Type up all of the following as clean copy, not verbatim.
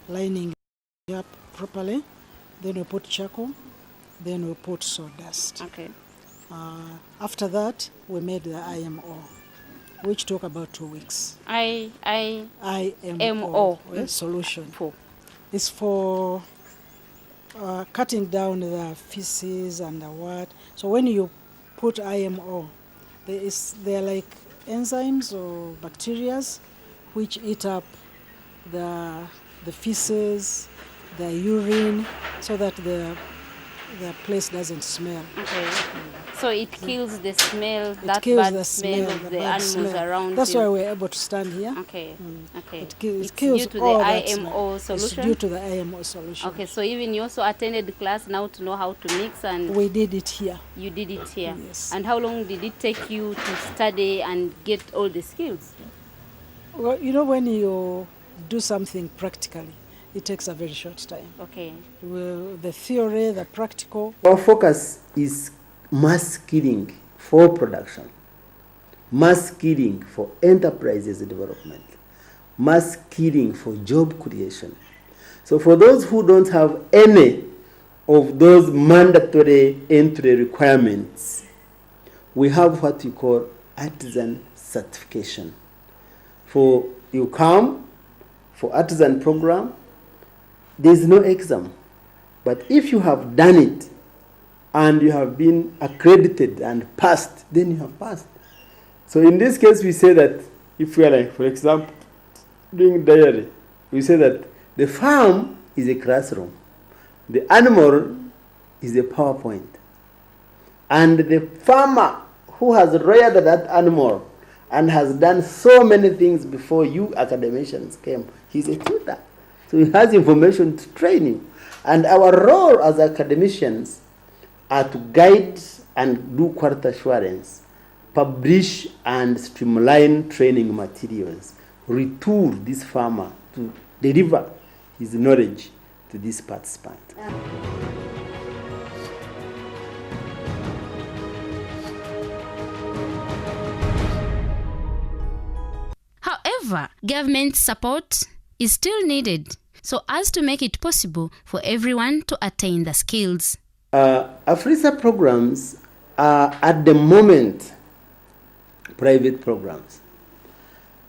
lining it up properly. Then we put charcoal. Then we put sawdust. Okay. After that, we made the IMO, which took about 2 weeks. IMO solution. It's for cutting down the feces and the what. So when you put IMO, there are like enzymes or bacteria which eat up the feces, the urine, so that the place doesn't smell. Okay. So it kills the smell, of the animals around. That's why we're able to stand here. Okay. Okay. It kills due to all the that IMO smell. solution. It's due to the IMO solution. Okay. So even you also attended the class now to know how to mix, and we did it here. You did it here. Yes. And how long did it take you to study and get all the skills? Well, when you do something practically, it takes a very short time. Okay. The theory, the practical. Our focus is mass killing for production, mass killing for enterprises development, mass killing for job creation. So for those who don't have any of those mandatory entry requirements, we have what we call artisan certification. For you come for artisan program, there is no exam. But if you have done it and you have been accredited and passed, then you have passed. So in this case, we say that if we are like, for example, doing dairy, we say that the farm is a classroom, the animal is a PowerPoint, and the farmer who has reared that animal and has done so many things before you academicians came, he's a tutor. So he has information to train you. And our role as academicians are to guide and do quality assurance, publish and streamline training materials, retool this farmer to deliver his knowledge to this participant. However, government support is still needed so as to make it possible for everyone to attain the skills. Afrisa programs are at the moment private programs.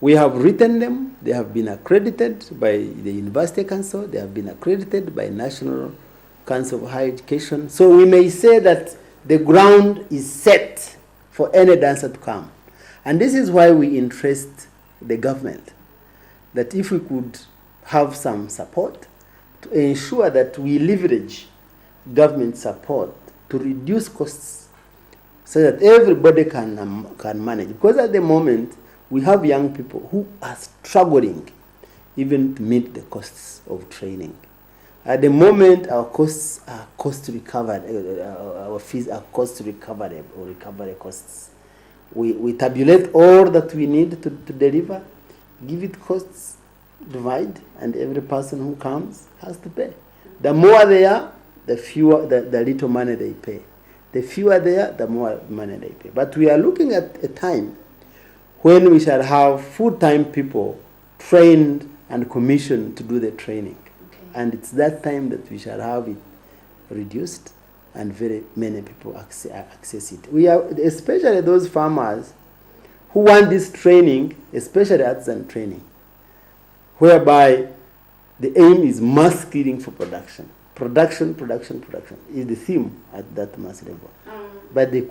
We have written them, they have been accredited by the University Council, they have been accredited by National Council of Higher Education. So we may say that the ground is set for any dancer to come. And this is why we interest the government, that if we could have some support to ensure that we leverage government support to reduce costs so that everybody can manage. Because at the moment, we have young people who are struggling even to meet the costs of training. At the moment, our costs are cost recovered, our fees are cost recovered or recovery costs. We tabulate all that we need to deliver, give it costs, divide, and every person who comes has to pay. The more they are, the fewer, the little money they pay. The fewer they are, the more money they pay. But we are looking at a time when we shall have full-time people trained and commissioned to do the training. Okay. And it's that time that we shall have it reduced and very many people access it. We are, especially those farmers who want this training, especially artisan training, whereby the aim is mass skilling for production. Production is the theme at that mass level. But many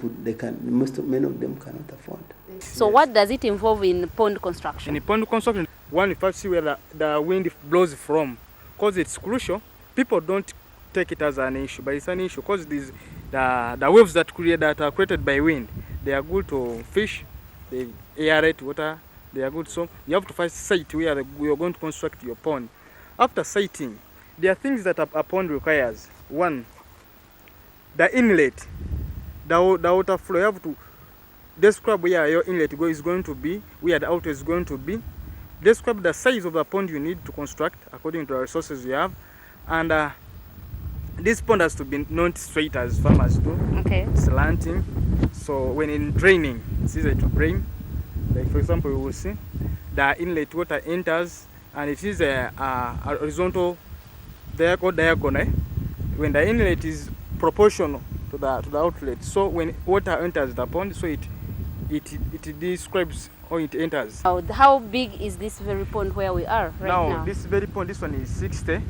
of them cannot afford. So what does it involve in pond construction? In pond construction, one first see where the wind blows from, because it's crucial. People don't take it as an issue, but it's an issue because the waves that are created by wind, they are good to fish, they aerate water, they are good. So you have to first site where you are going to construct your pond. After siting, there are things that a pond requires. One, the inlet, the water flow. You have to describe where your inlet is going to be, where the outlet is going to be. Describe the size of the pond you need to construct according to the resources you have. And this pond has to be not straight as farmers do. Okay. Slanting. So when in draining, it's easy to drain. Like for example, you will see the inlet water enters and it is a horizontal diagonal. When the inlet is proportional to the outlet, so when water enters the pond, so it describes how it enters. How big is this very pond where we are right now? This very pond, this one is 60.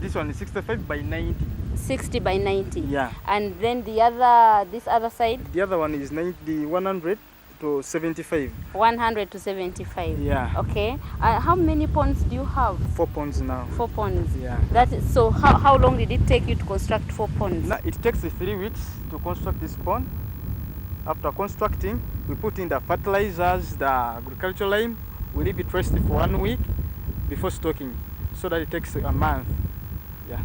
This one is 65 by 90. 60 by 90. Yeah. And then this other side? The other one is 100 to 75. 100 to 75. Yeah. Okay. How many ponds do you have? 4 ponds now. 4 ponds. Yeah. So how long did it take you to construct 4 ponds? Now, it takes 3 weeks to construct this pond. After constructing, we put in the fertilizers, the agricultural lime. We leave it rest for 1 week before stocking, so that it takes a month. Yeah.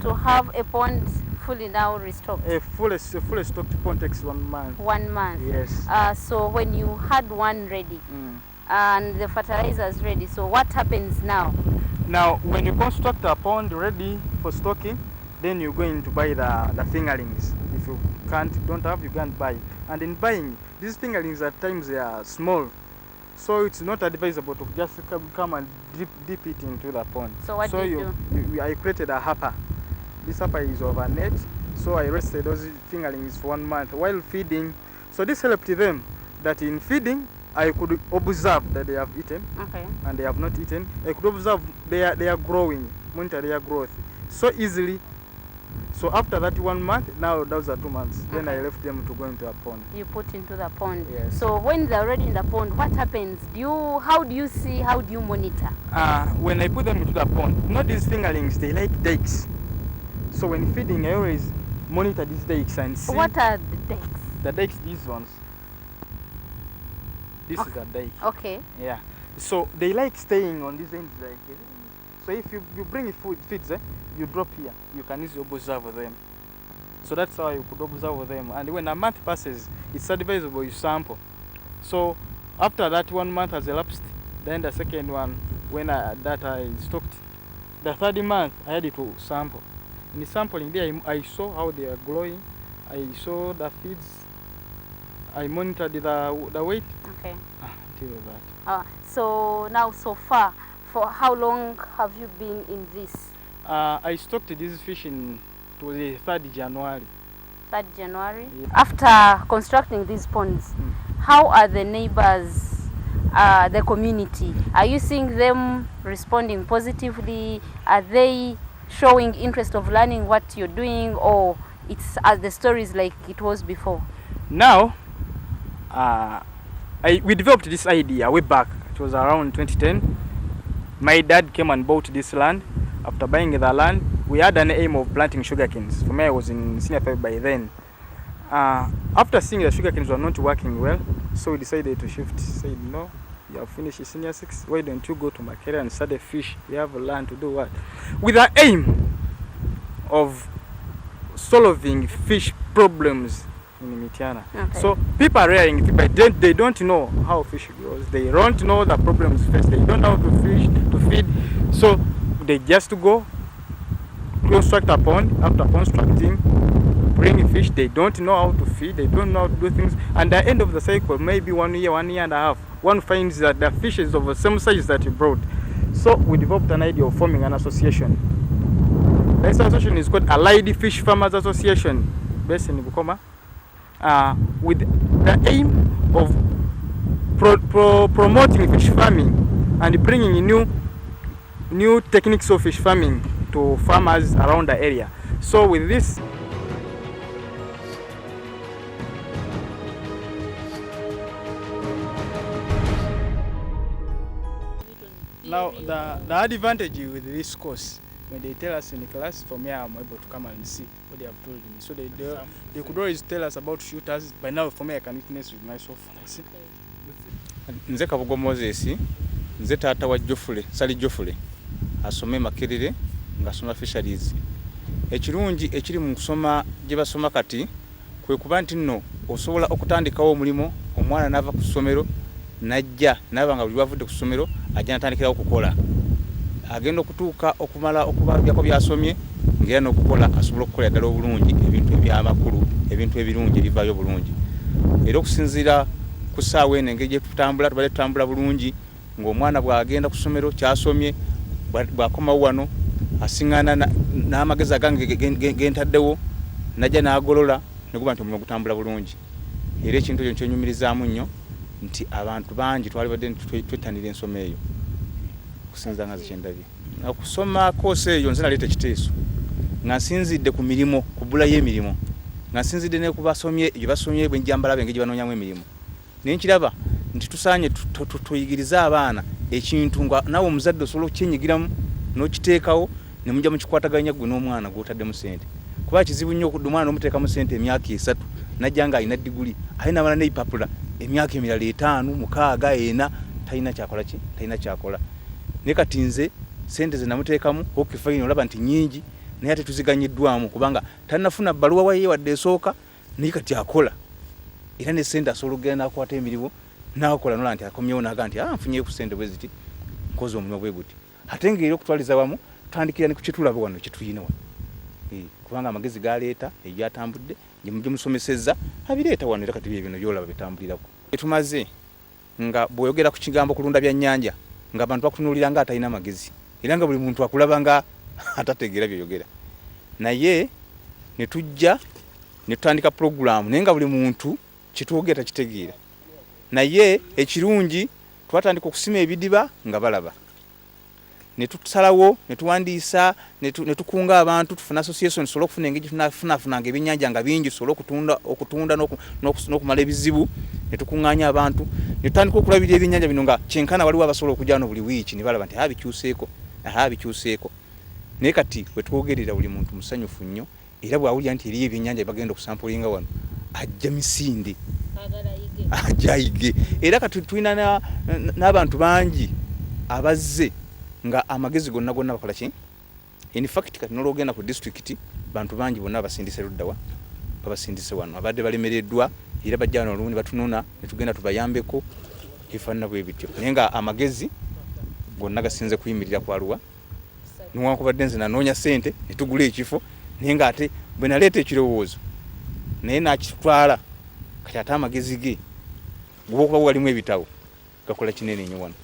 To have a pond fully now restocked? A fully stocked pond takes 1 month. 1 month. Yes. So when you had one ready and the fertilizer is ready, so what happens now? Now, when you construct a pond ready for stocking, then you're going to buy the fingerlings. If you don't have, you can't buy. And in buying, these fingerlings at times they are small, so it's not advisable to just come and dip it into the pond. So what do you do? I created a hopper. This hopper is over net, so I rested those fingerlings for 1 month while feeding. So this helped them that in feeding, I could observe that they have eaten, and they have not eaten. I could observe they are growing, monitor their growth so easily. So after that 1 month, now those are 2 months. Then I left them to go into a pond. You put into the pond. Yes. So when they're already in the pond, what happens? How do you monitor? When I put them into the pond, not these fingerlings, they like dikes. So when feeding, I always monitor these dikes and see. What are the dikes? The dikes, these ones. This is a dike. Okay. Yeah. So they like staying on these ends. So if you bring feeds, you drop here. You can easily observe them. So that's how you could observe them. And when a month passes, it's advisable you sample. So after that 1 month has elapsed, then the second one, when I stocked, the third month I had to sample. In the sampling there, I saw how they are growing. I saw the feeds. I monitored the weight. Okay. Until that. So now, so far, for how long have you been in this? I stocked these fish it was the 3rd January. 3rd January? Yeah. After constructing these ponds, how are the neighbors, the community? Are you seeing them responding positively? Are they showing interest of learning what you're doing, or it's as the stories like it was before? Now, we developed this idea way back. It was around 2010. My dad came and bought this land. After buying the land, we had an aim of planting sugarcanes. For me, I was in senior 5 by then. After seeing the sugarcanes were not working well, so we decided to shift. Said, no, you have finished senior 6. Why don't you go to Makerere and start a fish? You have land to do what? With the aim of solving fish problems in Mitiana. Okay. So people are rearing it, but they don't know how fish grows. They don't know the problems first. They don't know how to feed. So they just go construct a pond. After constructing, bring fish. They don't know how to feed. They don't know how to do things. And at the end of the cycle, maybe 1 year, 1 year and a half, one finds that the fish is of the same size that you brought. So we developed an idea of forming an association. This association is called Allied Fish Farmers Association, based in Bukoma, with the aim of promoting fish farming and bringing new techniques of fish farming to farmers around the area. So with this, now the advantage with this course, when they tell us in the class, for me I'm able to come and see what they have told me. So they could always tell us about shooters. By now for me I can witness with myself. I see. Nze Kabugo Moses, nze taata wa Jofule, Sali Jofule, asome Makerere ngasoma fisheries. Ekirungi ekiri mu kusoma gye basoma kati kwe kuba nti nno osobola okutandikawo omulimo omwana n'ava ku ssomero najja nabanga buli lwavudde ku ssomero ajja natandikirawo okukola. Agenda okutuuka okumala okubabyako byasomye ngera n'okukola asobola okukola ddala obulungi ebintu ebyamakulu, ebintu ebirungi ebivaayo bulungi. Era okusinziira ku ssaawa eno engeri gye tutambula tubadde tutambula bulungi ng'omwana bw'agenda ku ssomero kyasomye bw'akomawo wano asiŋŋaana n'amagezi agange gentaddewo najja n'agolola ne guba nti omulimu gutambula bulungi. Era ekintu ekyo kyenyumirizaamu nnyo nti abantu bangi twali badde twettanira ensoma eyo okusinza nga zekyendabye. Okusoma koosi eyo nze naleeta ekiteeso nga nsinzidde ku mirimu, ku bbula y'emirimu, nga nsinzidde ne ku basomye gye basomye bwenjambala benge gye banoonyamu emirimu. Naye nkiraba nti tusaanye tuyigirize abaana ekintu nga nawe omuzadde osobola okukyenyigiramu n'okiteekawo ne mujja mukikwataganya gwe n'omwana gw'otaddemu ssente. Kuba kizibu nnyo okudda omwana n'omuteekamu ssente emyaka 3 najja nga alina diguli alina n'amala n'ebipapula emyaka emirala 5, 6, 4 talina kyakola ki? Talina kyakola. Naye kati nze ssente ze namuteekamu okifayini olaba nti nnyingi naye ate tuziganyiddwamu kubanga tanafuna bbaluwa waye wadde esooka naye kati akola. Era ne ssente asobola okugenda n'akwata emirimu n'akola nola nti akomyewo n'aga nti nfunyeyo ku ssente bwe ziti nkoze omulimu bwe guti. Ate ng'era okutwaliza wamu tutandikira ne ku kyetulaba wano kyetuyina wano. Kubanga amagezi galeeta egyatambudde gye mujje musomesezza abireeta wano era kati bino byolaba bitambulirako. Tumaze nga bw'oyogera ku kigambo kulunda bya nnyanja nga abantu bakutunuulira nga atalina magezi era nga buli muntu akulaba nga atategeera by'oyogera. Naye ne tujja ne tutandika puroguramu naye nga buli muntu kitwogera takitegeera. Naye ekirungi twatandika okusima ebidiba nga balaba. Ne tusalawo ne tuwandiisa ne tukunga abantu tufuna association solo okufuna engeri tunafunanga ebyennyanja nga bingi solo okutunda n'okumala ebizibu ne tukuŋŋaanya abantu ne tutandika okulabira ebyennyanja bino nga kyenkana waliwo abasobola okujja wano buli wiiki ne balaba nti bikyuseeko. Naye kati bwe twogerera buli muntu musanyufu nnyo era bw'awulira nti eriyo ebyennyanja bagenda okusampulinga wano ajja misinde ajja ayige. Era kati tulina n'abantu bangi abazze nga amagezi gonna bakola ki? In fact kati n'olwogenda ku district bantu bangi bonna abasindise luddawa babasindise wano abadde balemereddwa era bajja wano olundi batunona ne tugenda tubayambeko kifaanana bwe bityo. Naye nga amagezi gonna gasinze kuyimirira ku Arua newankubadde nze nanoonya ssente ne tugula ekifo naye nga ate bwe naleeta ekirowoozo naye nakitwala kati ate amagezi ge bw'okuba walimu ebitabo gakola kinene nnyo wano.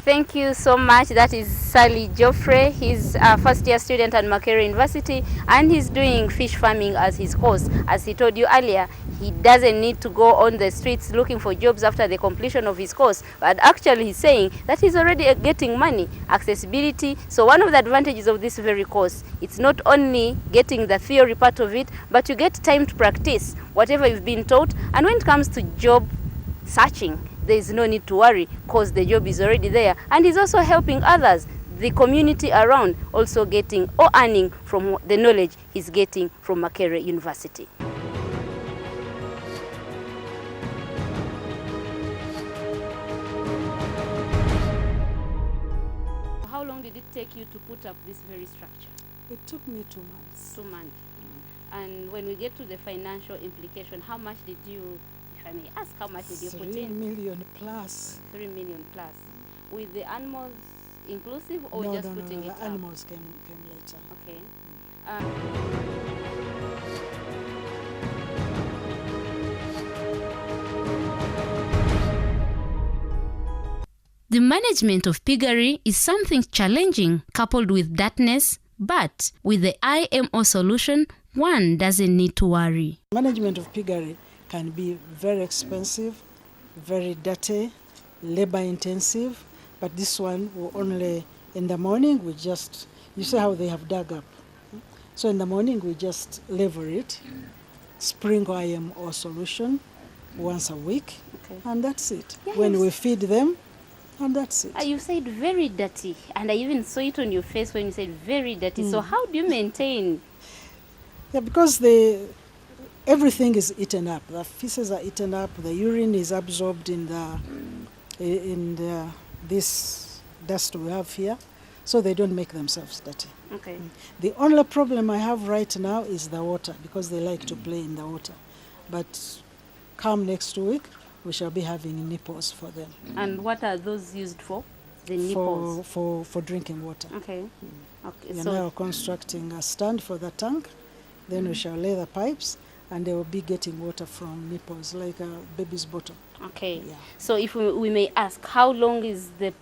Thank you so much. That is Sally Geoffrey. He's a first-year student at Makerere University and he's doing fish farming as his course. As he told you earlier, he doesn't need to go on the streets looking for jobs after the completion of his course, but actually he's saying that he's already getting money, accessibility. So one of the advantages of this very course, it's not only getting the theory part of it, but you get time to practice whatever you've been taught. And when it comes to job searching, there is no need to worry because the job is already there, and he's also helping others, the community around, also getting or earning from the knowledge he's getting from Makerere University. How long did it take you to put up this very structure? It took me 2 months. 2 months. And when we get to the financial implication, how much did you, if I may ask, how much did you put in? 3 million plus. 3 million plus. With the animals inclusive or No, just putting it the up? animals came later. Okay. The management of piggery is something challenging coupled with darkness, but with the IMO solution, one doesn't need to worry. Management of piggery can be very expensive, very dirty, labor intensive, but this one will only, in the morning we just, you see how they have dug up. So in the morning we just level it, sprinkle IMO solution once a week, Okay. and that's it. Yes. When we feed them, and that's it. You said very dirty, and I even saw it on your face when you said very dirty. So how do you maintain? Yeah, because everything is eaten up. The feces are eaten up. The urine is absorbed in this dust we have here, so they don't make themselves dirty. Okay. The only problem I have right now is the water, because they like to play in the water. But come next week, we shall be having nipples for them. And what are those used for? The nipples. For drinking water. Okay. Okay. We are So now constructing a stand for the tank, Then we shall lay the pipes, and they will be getting water from nipples, like a baby's bottle. Okay. Yeah. So if we may ask, how long is the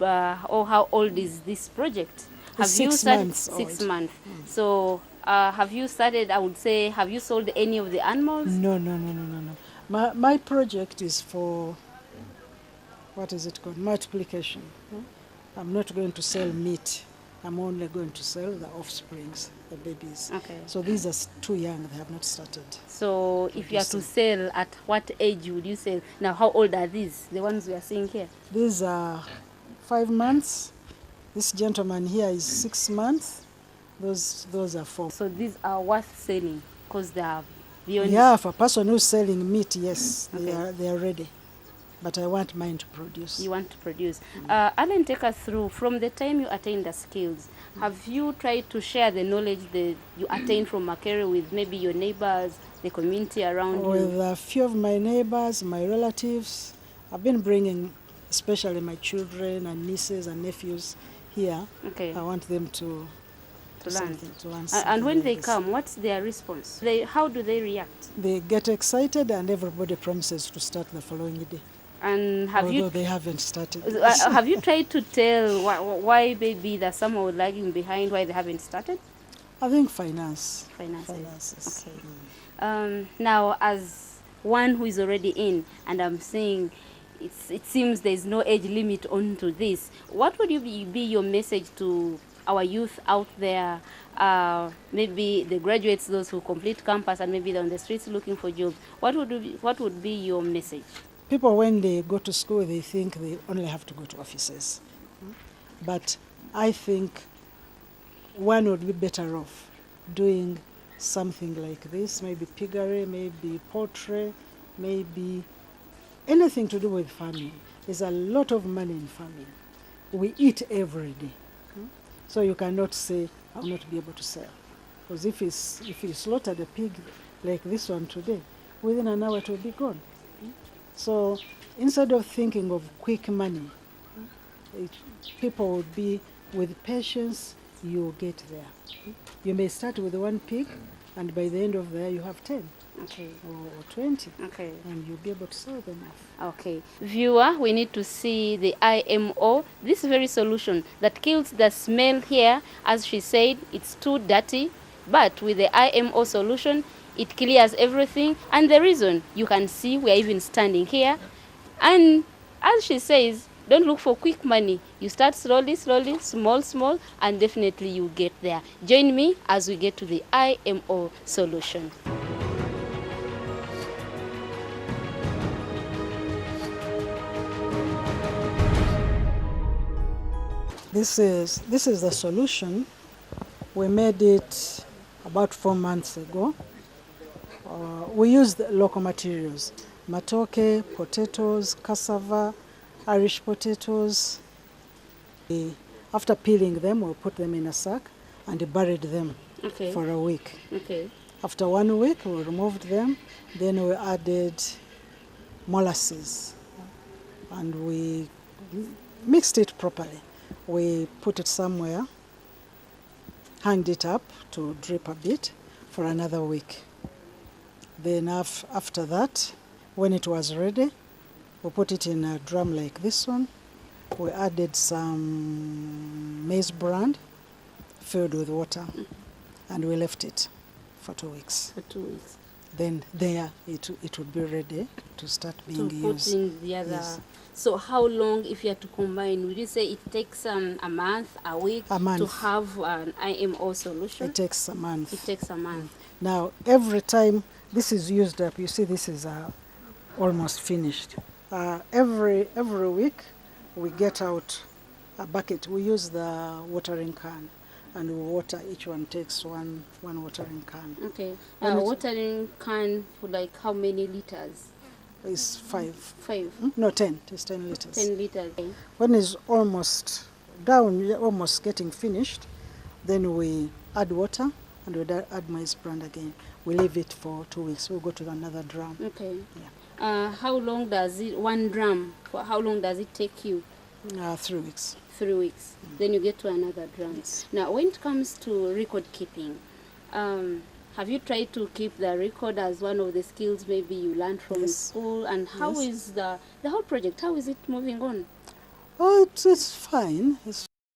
or how old is this project? It's 6 months 6 old. months. So have you started? I would say, have you sold any of the animals? No. My project is for, what is it called? Multiplication. I'm not going to sell meat. I'm only going to sell the offsprings, the babies. Okay. So these are too young. They have not started. So if you are to sell, at what age would you sell? Now, how old are these? The ones we are seeing here? These are 5 months. This gentleman here is 6 months. Those are 4. So these are worth selling because they are beyond. Yeah, for a person who's selling meat, yes, Okay. they are ready. But I want mine to produce. You want to produce. Alan, take us through from the time you attained the skills. Have you tried to share the knowledge that you attained from Makere with maybe your neighbors, the community around With you? a few of my neighbors, my relatives, I've been bringing, especially my children and nieces and nephews here. Okay. I want them to To do learn. something, to learn And something when like they this. come, what's their response? How do they react? They get excited, and everybody promises to start the following day. And have Although you they haven't started. have you tried to tell why maybe there's someone lagging behind, why they haven't started? I think finances. Finances. Okay. Now, as one who is already in, and I'm saying it seems there's no age limit onto this, what would be your message to our youth out there, maybe the graduates, those who complete campus, and maybe they're on the streets looking for jobs? What would be your message? People, when they go to school, they think they only have to go to offices. But I think one would be better off doing something like this, maybe piggery, maybe poultry, maybe anything to do with farming. There's a lot of money in farming. We eat every day. So you cannot say, I will not be able to sell. Because if you slaughtered a pig like this one today, within an hour it will be gone. So instead of thinking of quick money, people would be with patience, you get there. You may start with 1 pig, and by the end of the year you have 10 Okay. or 20, Okay. and you'll be able to sell them off. Okay. Viewer, we need to see the IMO, this very solution that kills the smell here. As she said, it's too dirty, but with the IMO solution, it clears everything. And the reason, you can see we are even standing here. And as she says, don't look for quick money. You start slowly, small, and definitely you get there. Join me as we get to the IMO solution. This is the solution. We made it about 4 months ago. We used local materials: matoke, potatoes, cassava, Irish potatoes. After peeling them, we put them in a sack and buried them Okay. for a week. Okay. After 1 week, we removed them. Then we added molasses and we mixed it properly. We put it somewhere, hanged it up to drip a bit for another week. Then after that, when it was ready, we put it in a drum like this one. We added some maize bran filled with water, and we left it for 2 weeks. For 2 weeks. Then there it would be ready to start being To used. put in the other. Yes. So how long, if you are to combine, would you say it takes a month, a week A month. to have an IMO solution? It takes a month. It takes a month. Now, every time this is used up, you see this is almost finished. Every week we get out a bucket. We use the watering can, and we water. Each one takes one watering can. Okay. When it's- Watering can for like how many liters? It's 5. 5, No, 10. It's 10 liters. 10 liters. When it's almost down, almost getting finished, then we add water and we add maize bran again. We leave it for 2 weeks. We'll go to another drum. Okay. Yeah. How long does it, 1 drum, how long does it take you? 3 weeks. 3 weeks. Then you get to another drum. Now, when it comes to record keeping, Have you tried to keep the record as one of the skills maybe you learned from school? And how is the whole project, how is it moving on? Oh, it's fine. It's